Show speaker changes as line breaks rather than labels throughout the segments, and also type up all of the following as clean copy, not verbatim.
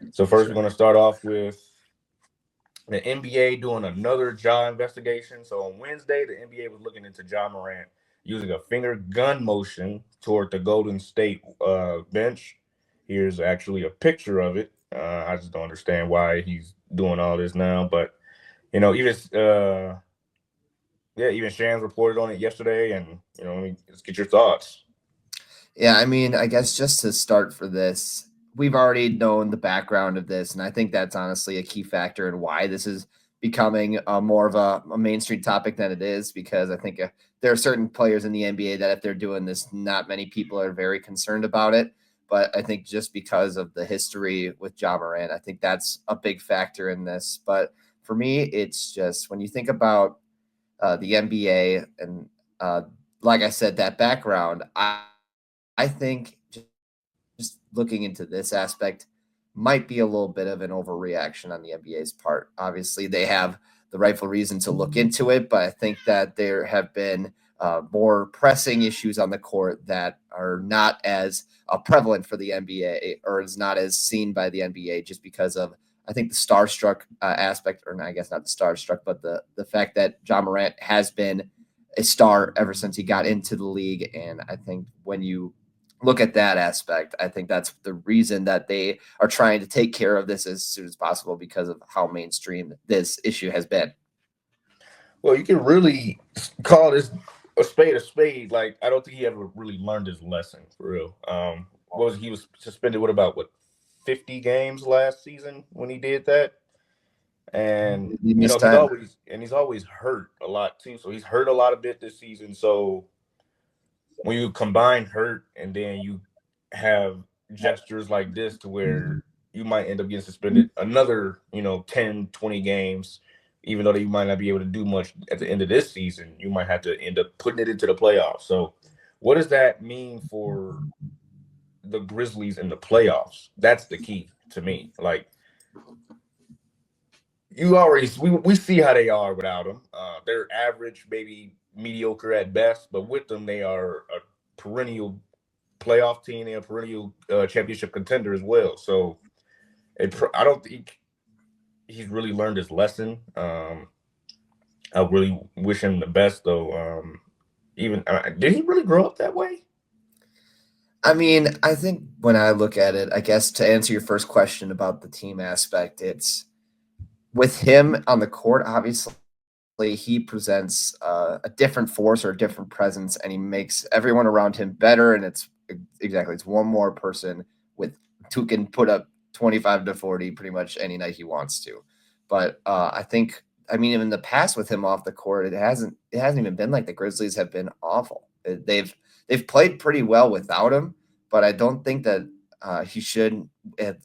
So first, we're going to start off with the NBA doing another Ja investigation. So on Wednesday, the NBA was looking into Ja Morant using a finger gun motion toward the Golden State bench. Here's actually a picture of it. I just don't understand why he's doing all this now, but even yeah, even Shams reported on it yesterday, and let's get your thoughts.
Yeah, I mean, I guess just to start for this, we've already known the background of this, and I think that's honestly a key factor in why this is becoming more of a mainstream topic than it is. Because I think there are certain players in the NBA that if they're doing this, not many people are very concerned about it. But I think just because of the history with Ja Morant, I think that's a big factor in this. But for me, it's just when you think about the NBA and like I said, that background, I think just looking into this aspect might be a little bit of an overreaction on the NBA's part. Obviously, they have the rightful reason to look into it, but I think that there have been more pressing issues on the court that are not as prevalent for the NBA or is not as seen by the NBA just because of I think the starstruck aspect, or I guess not the starstruck, but the fact that John Morant has been a star ever since he got into the league, and I think when you look at that aspect, I think that's the reason that they are trying to take care of this as soon as possible because of how mainstream this issue has been.
Well, you can really call this a spade a spade. Like, I don't think he ever really learned his lesson for real. What was he was suspended? What 50 games last season when he did that? And
He missed
he's
time.
always hurt a lot too. So he's hurt a lot of bit this season. So when you combine hurt and then you have gestures like this to where you might end up getting suspended another 10, 20 games, even though you might not be able to do much at the end of this season, you might have to end up putting it into the playoffs. So what does that mean for the Grizzlies in the playoffs? That's the key to me. Like, we see how they are without them. They're average, maybe mediocre at best, but with them they are a perennial playoff team and a perennial championship contender as well. So I don't think he's really learned his lesson. I really wish him the best, though. Even did he really grow up that way?
I mean, I think when I look at it, I guess to answer your first question about the team aspect, it's with him on the court, obviously he presents a different force or a different presence, and he makes everyone around him better. And exactly it's one more person with who can put up 25 to 40 pretty much any night he wants to. But I think I mean in the past with him off the court, it hasn't even been like the Grizzlies have been awful. They've played pretty well without him, but I don't think that he should,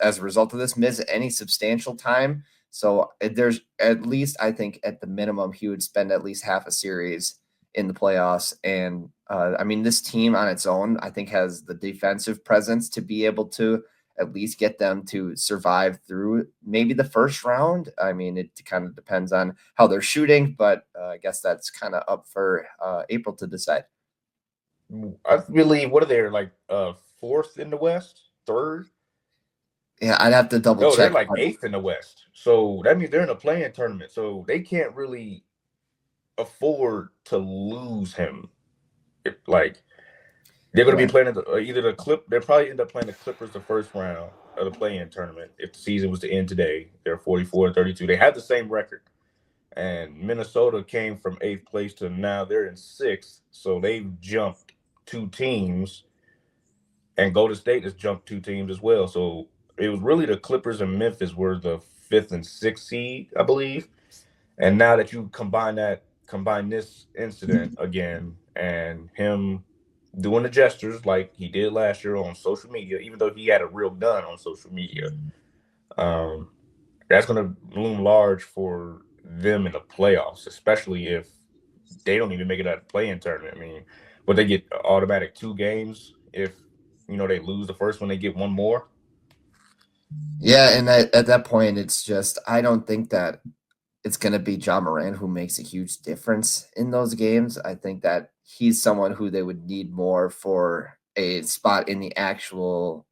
as a result of this, miss any substantial time. So there's at least I think at the minimum he would spend at least half a series in the playoffs. And I mean this team on its own I think has the defensive presence to be able to at least get them to survive through maybe the first round. I mean it kind of depends on how they're shooting, but I guess that's kind of up for April to decide.
I believe what are they like fourth in the West, third?
Yeah, I'd have to double
No, they're
check.
like eighth in the West. So that means they're in a playing tournament. So they can't really afford to lose him. Like, they're going to be
Right.
playing either the Clip. They'll probably end up playing the Clippers the first round of the play-in tournament. If the season was to end today, they're 44-32. They have the same record, and Minnesota came from eighth place to now they're in sixth. So they've jumped two teams, and Golden State has jumped two teams as well. So it was really the Clippers and Memphis were the fifth and sixth seed, I believe. And now that you combine this incident again and him doing the gestures like he did last year on social media, even though he had a real gun on social media, um, that's going to loom large for them in the playoffs, especially if they don't even make it out of the play-in tournament. I mean, but they get automatic 2 games if they lose the first one, they get one more.
Yeah, and at that point, it's just I don't think that it's going to be John Moran who makes a huge difference in those games. I think that he's someone who they would need more for a spot in the actual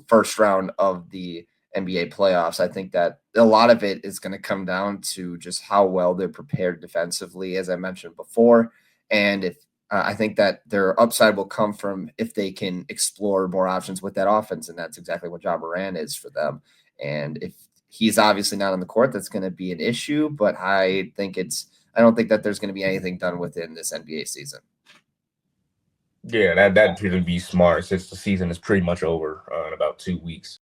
first round of the NBA playoffs. I think that a lot of it is going to come down to just how well they're prepared defensively, as I mentioned before. And if I think that their upside will come from if they can explore more options with that offense. And that's exactly what Ja Morant is for them. And if he's obviously not on the court, that's going to be an issue. But I don't think that there's going to be anything done within this NBA season.
Yeah, that should be smart since the season is pretty much over in about 2 weeks.